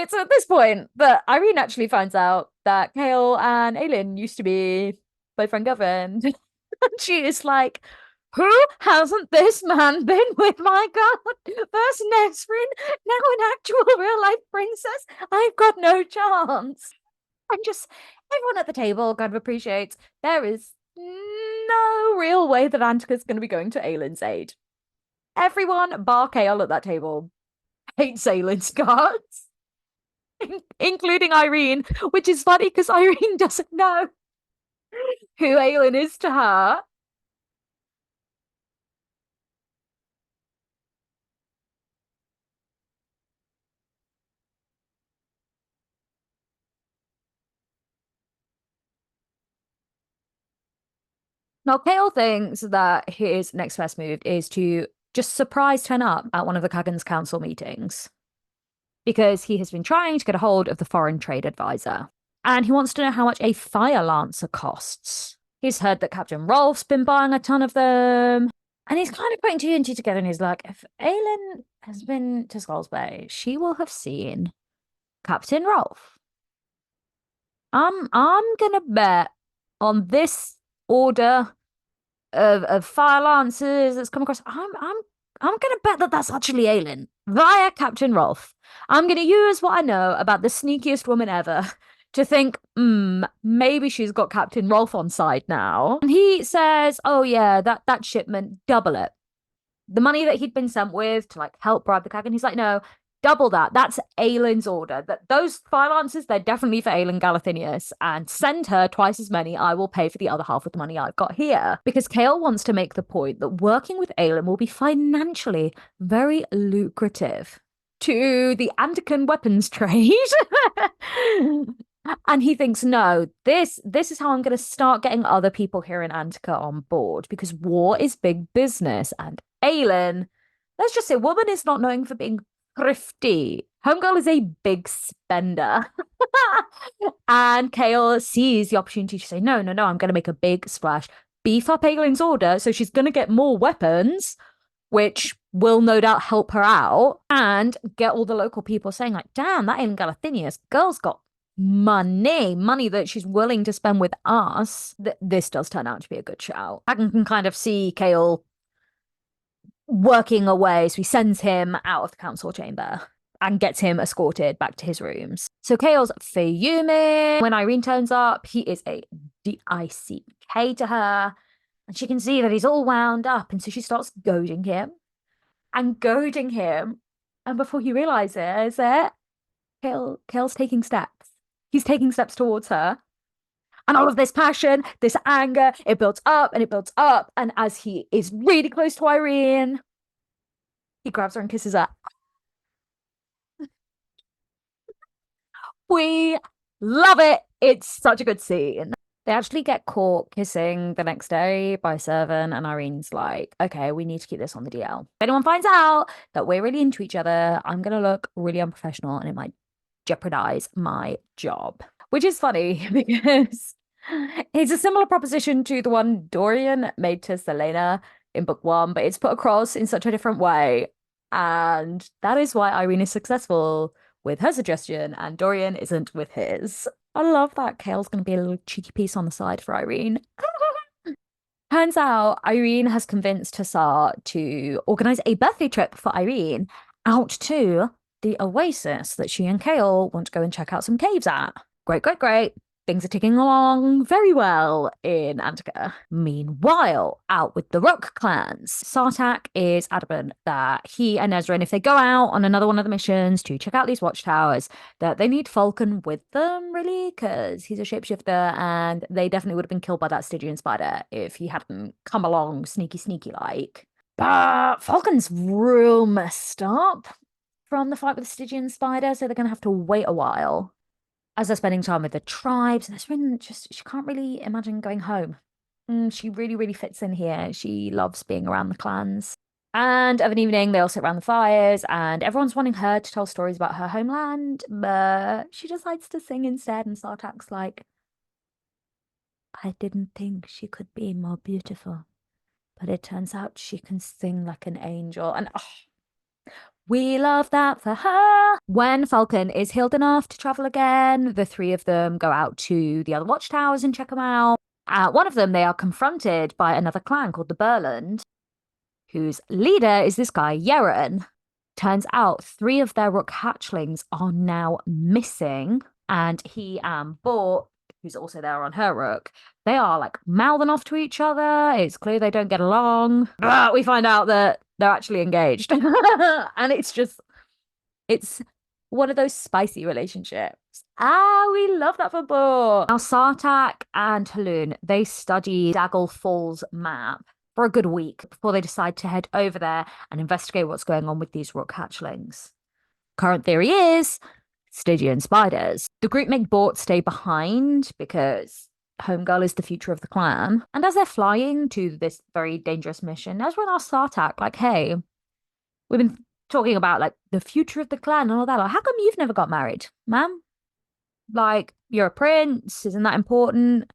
it's at this point that Irene actually finds out that Kale and Aelin used to be boyfriend girlfriend. And she is like, who hasn't this man been with? My God. First Nesrin, now an actual real life princess. I've got no chance. And just everyone at the table kind of appreciates there is no real way that Antika's going to be going to Aelin's aid. Everyone, bar Kale at that table, hates Aelin's guards, including Irene, which is funny because Irene doesn't know who Aelin is to her. Now, Kale thinks that his next best move is to just surprise turn up at one of the Kagan's council meetings because he has been trying to get a hold of the foreign trade advisor and he wants to know how much a fire lancer costs. He's heard that Captain Rolf's been buying a ton of them. And he's kind of putting two and two together and he's like, if Aelin has been to Skulls Bay, she will have seen Captain Rolf. I'm gonna bet on this order of fire lancers that's come across. I'm gonna bet that that's actually Aelin via Captain Rolf. I'm gonna use what I know about the sneakiest woman ever to think, maybe she's got Captain Rolf on side now. And he says, oh yeah, that shipment, double it. The money that he'd been sent with to like help bribe the Kagan, he's like, no, double that. That's Aelin's order. That those fire lancers, they're definitely for Aelin Galathinius, and send her twice as many. I will pay for the other half with the money I've got here. Because Kale wants to make the point that working with Aelin will be financially very lucrative to the Antican weapons trade. And he thinks, no, this is how I'm going to start getting other people here in Antica on board because war is big business. And Aelin, let's just say, woman is not known for being thrifty. Homegirl is a big spender. And Kale sees the opportunity to say, no, I'm going to make a big splash, beef up Aelin's order. So she's going to get more weapons, which will no doubt help her out, and get all the local people saying, like, damn, that Aelin Galathinius girl's got money that she's willing to spend with us. This does turn out to be a good shout. I can kind of see Kale working away, so he sends him out of the council chamber and gets him escorted back to his rooms. So Kale's fuming. When Irene turns up, he is a DICK to her, and she can see that he's all wound up, and so she starts goading him. And before he realizes it, Kale's taking steps. He's taking steps towards her. And all of this passion, this anger, it builds up and it builds up. And as he is really close to Irene, he grabs her and kisses her. We love it. It's such a good scene. They actually get caught kissing the next day by Servant, and Irene's like, okay, we need to keep this on the DL. If anyone finds out that we're really into each other, I'm going to look really unprofessional and it might jeopardize my job. Which is funny because it's a similar proposition to the one Dorian made to Selena in book one, but it's put across in such a different way. And that is why Irene is successful with her suggestion and Dorian isn't with his. I love that Kale's going to be a little cheeky piece on the side for Irene. Turns out Irene has convinced Hussar to organize a birthday trip for Irene out to the oasis that she and Kale want to go and check out some caves at. Great. Things are ticking along very well in Antica. Meanwhile, out with the Rock clans, Sartak is adamant that he and Ezrin, if they go out on another one of the missions to check out these watchtowers, that they need Falcon with them, really, because he's a shapeshifter and they definitely would have been killed by that Stygian spider if he hadn't come along sneaky like. But Falcon's real messed up from the fight with the Stygian spider, so they're going to have to wait a while. As they're spending time with the tribes, and she can't really imagine going home. She really fits in here. She loves being around the clans. And of an evening, they all sit around the fires, and everyone's wanting her to tell stories about her homeland, but she decides to sing instead, and Sartak's like, I didn't think she could be more beautiful, but it turns out she can sing like an angel. And We love that for her. When Falcon is healed enough to travel again, the three of them go out to the other watchtowers and check them out. At one of them, they are confronted by another clan called the Burland, whose leader is this guy, Yeren. Turns out three of their rook hatchlings are now missing, and he and Bort, who's also there on her rook, they are like mouthing off to each other. It's clear they don't get along. But we find out that they're actually engaged. And it's one of those spicy relationships. We love that for Bort. Now, Sartak and Haloon, they study Daggle Falls map for a good week before they decide to head over there and investigate what's going on with these rook hatchlings. Current theory is Stygian spiders. The group make Bort stay behind because Homegirl is the future of the clan. And as they're flying to this very dangerous mission, Ezra asks Sartak, like, hey, we've been talking about like the future of the clan and all that. Like, how come you've never got married, ma'am? Like, you're a prince, isn't that important?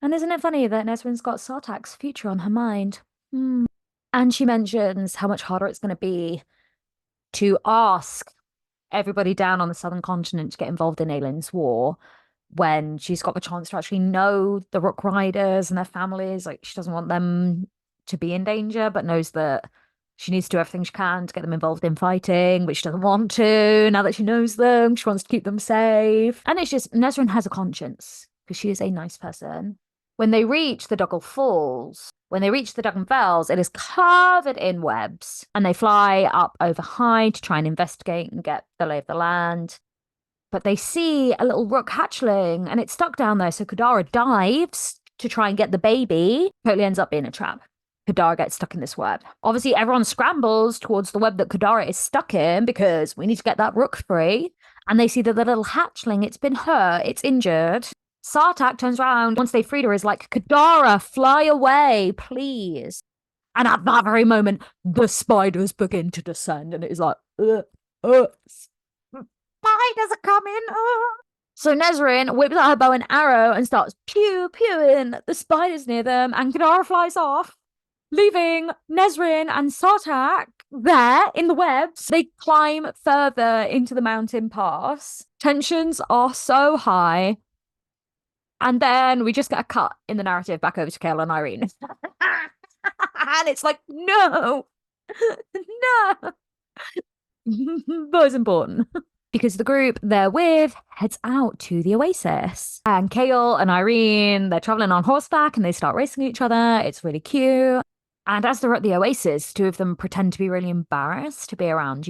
And isn't it funny that Nesrin's got Sartak's future on her mind? And she mentions how much harder it's going to be to ask everybody down on the southern continent to get involved in Aylin's war when she's got the chance to actually know the Rook Riders and their families. Like, she doesn't want them to be in danger, but knows that she needs to do everything she can to get them involved in fighting, but she doesn't want to now that she knows them. She wants to keep them safe. And it's just, Nesrin has a conscience because she is a nice person. When they reach the Duggle Falls, when they reach the Duggan Fells, it is covered in webs, and they fly up over high to try and investigate and get the lay of the land. But they see a little rook hatchling, and it's stuck down there, so Kadara dives to try and get the baby. Totally ends up being a trap. Kadara gets stuck in this web. Obviously, everyone scrambles towards the web that Kadara is stuck in because we need to get that rook free. And they see that the little hatchling, it's been hurt, it's injured. Sartak turns around once they freed her, is like, Kadara, fly away, please. And at that very moment, the spiders begin to descend, and it is like, spiders are coming. So Nesrin whips out her bow and arrow and starts pew-pewing the spiders near them, and Kadara flies off, leaving Nesrin and Sartak there in the webs. They climb further into the mountain pass. Tensions are so high. And then we just get a cut in the narrative back over to Kale and Irene. And it's like, no, no. That was important. Because the group they're with heads out to the oasis. And Kale and Irene, they're traveling on horseback and they start racing each other. It's really cute. And as they're at the oasis, two of them pretend to be really embarrassed to be around,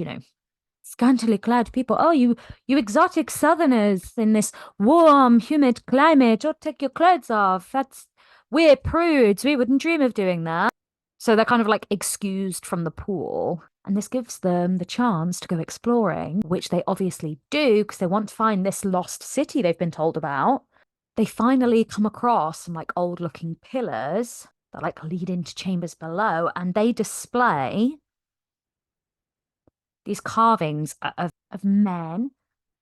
scantily clad people. Oh, you exotic southerners in this warm, humid climate. Don't take your clothes off. We're prudes. We wouldn't dream of doing that. So they're kind of like excused from the pool. And this gives them the chance to go exploring, which they obviously do because they want to find this lost city they've been told about. They finally come across some like old looking pillars that like lead into chambers below, and they display these carvings of men,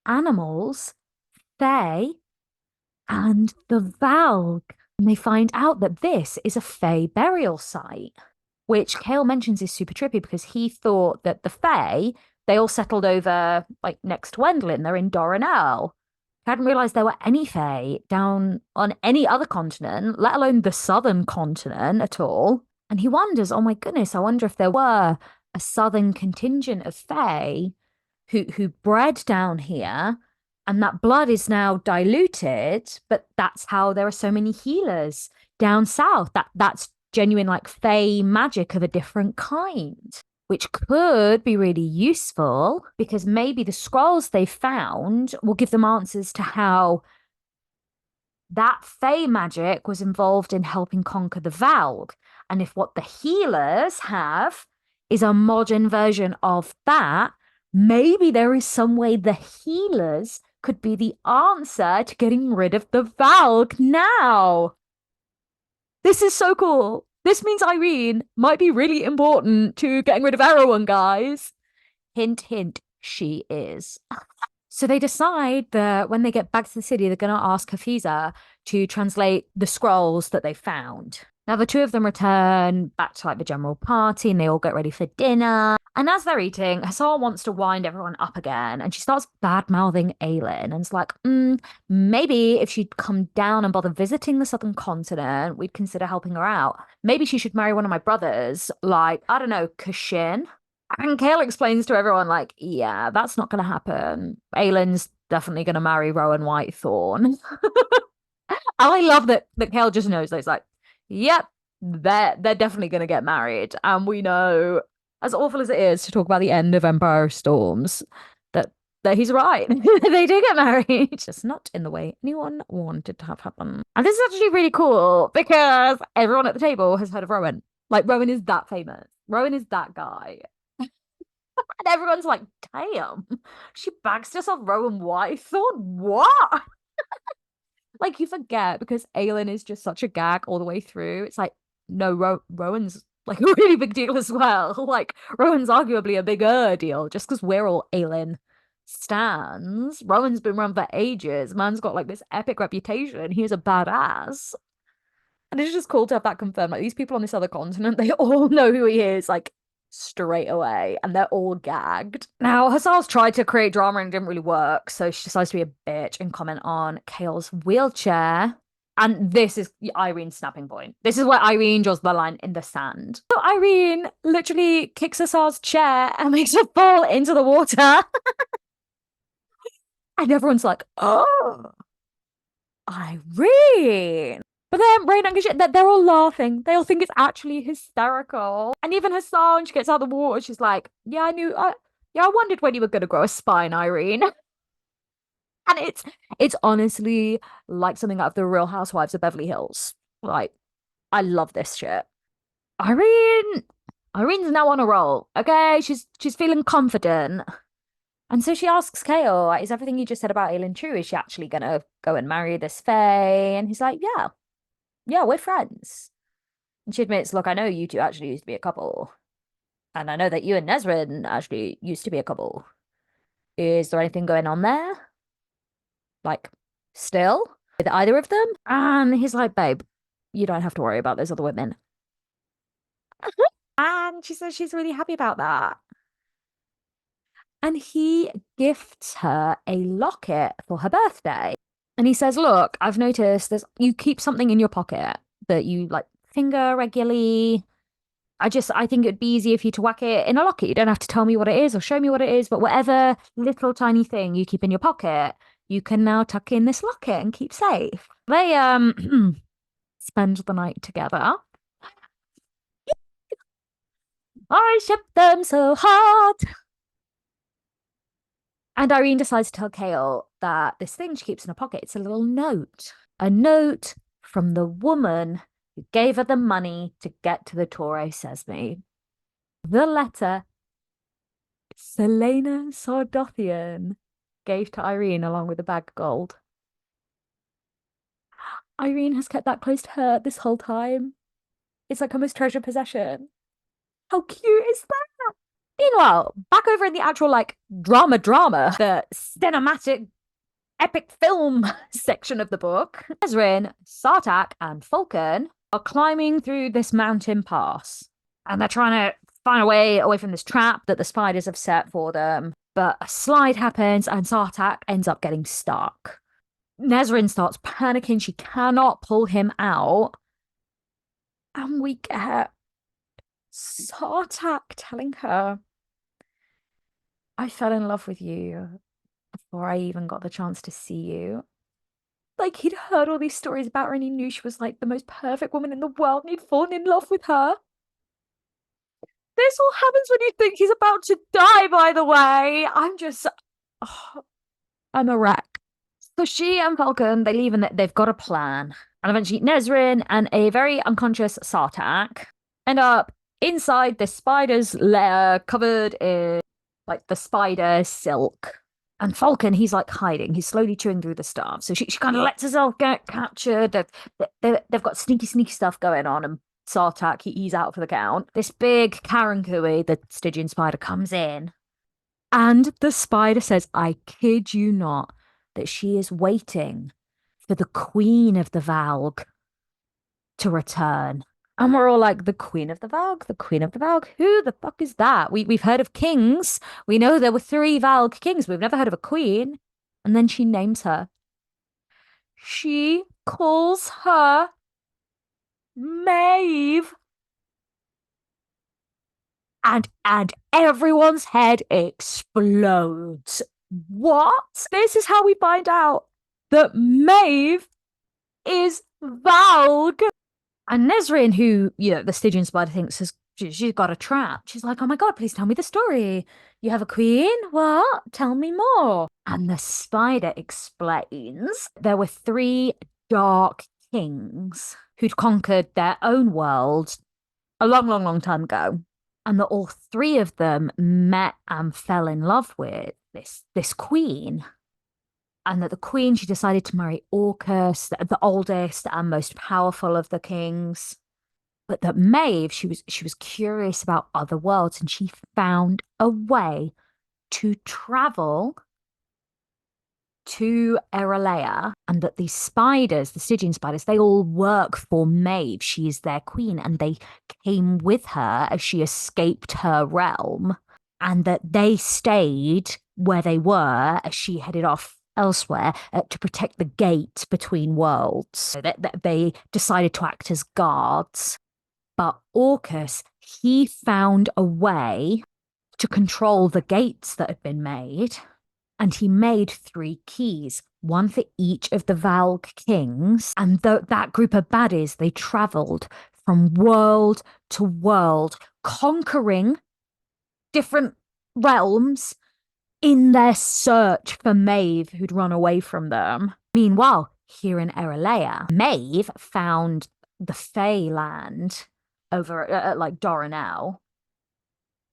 animals, fae, and the Valg. And they find out that this is a fae burial site, which Kale mentions is super trippy because he thought that the fae, they all settled over like next to Wendlin. They're in Doranel. He hadn't realised there were any fae down on any other continent, let alone the southern continent at all. And he wonders, oh my goodness, I wonder if there were a southern contingent of fae who bred down here, and that blood is now diluted, but that's how there are so many healers down south. That's genuine like fae magic of a different kind, which could be really useful because maybe the scrolls they found will give them answers to how that fae magic was involved in helping conquer the Valg. And if what the healers have is a modern version of that, maybe there is some way the healers could be the answer to getting rid of the Valg now. This is so cool. This means Irene might be really important to getting rid of everyone, guys. Hint, hint, she is. So they decide that when they get back to the city, they're going to ask Hafiza to translate the scrolls that they found. Now, the two of them return back to like the general party and they all get ready for dinner. And as they're eating, Hassan wants to wind everyone up again, and she starts bad-mouthing Aelin, and it's like, maybe if she'd come down and bother visiting the southern continent, we'd consider helping her out. Maybe she should marry one of my brothers, like, I don't know, Kashin. And Kale explains to everyone, like, yeah, that's not going to happen. Aelin's definitely going to marry Rowan Whitethorn. I love that Kale just knows that. It's like, yep, they're definitely going to get married. And we know, as awful as it is to talk about the end of Empire of Storms, that he's right. They do get married. Just not in the way anyone wanted to have happen. And this is actually really cool because everyone at the table has heard of Rowan. Like, Rowan is that famous. Rowan is that guy. And everyone's like, damn, she bags herself Rowan Whitethorn? What? Like, you forget because Aelin is just such a gag all the way through. It's like, no, Rowan's like a really big deal as well. Like, Rowan's arguably a bigger deal just because we're all Aelin stans. Rowan's been around for ages. Man's got like this epic reputation. He's a badass. And it's just cool to have that confirmed. Like, these people on this other continent, they all know who he is, like, straight away, and they're all gagged. Now, Hassal's tried to create drama and it didn't really work, so she decides to be a bitch and comment on Kale's wheelchair. And this is Irene's snapping point. This is where Irene draws the line in the sand. So Irene literally kicks Hassal's chair and makes her fall into the water. And everyone's like, oh, Irene. But then Rain and Gajit, they're all laughing. They all think it's actually hysterical. And even Hassan, when she gets out of the water, she's like, yeah, I wondered when you were gonna grow a spine, Irene. And it's honestly like something out of the Real Housewives of Beverly Hills. Like, I love this shit. Irene's now on a roll. Okay, she's feeling confident. And so she asks Kale, like, is everything you just said about Aelin true? Is she actually gonna go and marry this Fae? And he's like, yeah, we're friends. And she admits, look, I know you two actually used to be a couple. And I know that you and Nesrin actually used to be a couple. Is there anything going on there? Like, still? With either of them? And he's like, babe, you don't have to worry about those other women. And she says she's really happy about that. And he gifts her a locket for her birthday. And he says, look, I've noticed you keep something in your pocket that you like finger regularly. I think it'd be easier for you to whack it in a locket. You don't have to tell me what it is or show me what it is, but whatever little tiny thing you keep in your pocket, you can now tuck in this locket and keep safe. They spend the night together. I ship them so hard. And Irene decides to tell Kale that this thing she keeps in her pocket, it's a little note. A note from the woman who gave her the money to get to the Torre Sesame. The letter Selena Sardothian gave to Irene along with a bag of gold. Irene has kept that close to her this whole time. It's like her most treasured possession. How cute is that? Meanwhile, back over in the actual like drama, the cinematic epic film section of the book, Nesrin, Sartak, and Falcon are climbing through this mountain pass. And they're trying to find a way away from this trap that the spiders have set for them. But a slide happens and Sartak ends up getting stuck. Nesrin starts panicking. She cannot pull him out. And we get Sartak telling her, I fell in love with you before I even got the chance to see you. Like, he'd heard all these stories about her and he knew she was like the most perfect woman in the world and he'd fallen in love with her. This all happens when you think he's about to die, by the way. I'm a wreck. So she and Falcon, they leave and they've got a plan. And eventually Nesrin and a very unconscious Sartak end up inside the spider's lair covered in like the spider silk. And Falcon, he's like hiding. He's slowly chewing through the stuff. So she kind of lets herself get captured. They've got sneaky stuff going on. And Sartak, he's out for the count. This big Karankui, the Stygian spider, comes in. And the spider says, I kid you not, that she is waiting for the queen of the Valg to return. And we're all like, the Queen of the Valg, the Queen of the Valg. Who the fuck is that? We've heard of kings. We know there were three Valg kings. We've never heard of a queen. And then she names her. She calls her Maeve. And everyone's head explodes. What? This is how we find out that Maeve is Valg. And Nesrin, who, the Stygian spider thinks she's got a trap. She's like, oh my God, please tell me the story. You have a queen? What? Tell me more. And the spider explains there were three dark kings who'd conquered their own world a long, long, long time ago. And that all three of them met and fell in love with this queen. And that the queen, she decided to marry Orcus, the oldest and most powerful of the kings. But that Maeve, she was curious about other worlds, and she found a way to travel to Erelea, and that these spiders, the Stygian spiders, they all work for Maeve. She is their queen, and they came with her as she escaped her realm, and that they stayed where they were as she headed off elsewhere to protect the gate between worlds. So that they decided to act as guards. But Orcus, he found a way to control the gates that had been made. And he made three keys, one for each of the Valg kings. And that group of baddies, they traveled from world to world, conquering different realms in their search for Maeve, who'd run away from them. Meanwhile, here in Erelea, Maeve found the Fey land over at like Doranel,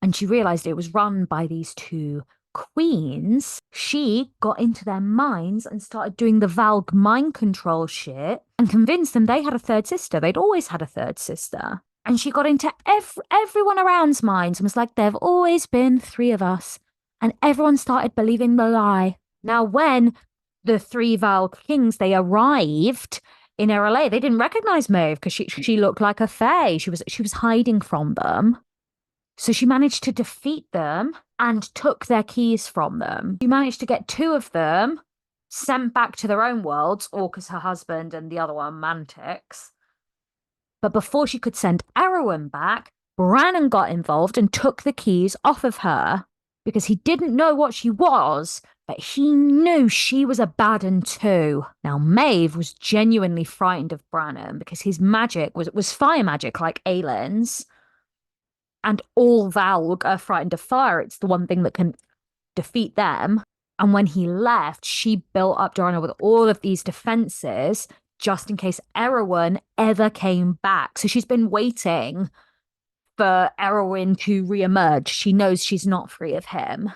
and she realized it was run by these two queens. She got into their minds and started doing the Valg mind control shit and convinced them they had a third sister. They'd always had a third sister. And she got into everyone around's minds and was like, there have always been three of us. And everyone started believing the lie. Now, when the three Valg kings, they arrived in Erelea, they didn't recognize Maeve because she looked like a fae. She was hiding from them. So she managed to defeat them and took their keys from them. She managed to get two of them sent back to their own worlds, Orcus, her husband, and the other one, Mantix. But before she could send Erwin back, Brannon got involved and took the keys off of her because he didn't know what she was, but he knew she was a bad one too. Now, Maeve was genuinely frightened of Brannon because his magic was fire magic like Aylin's. And all Valg are frightened of fire. It's the one thing that can defeat them. And when he left, she built up Dorana with all of these defenses just in case Erwin ever came back. So she's been waiting for Erwin to reemerge. She knows she's not free of him.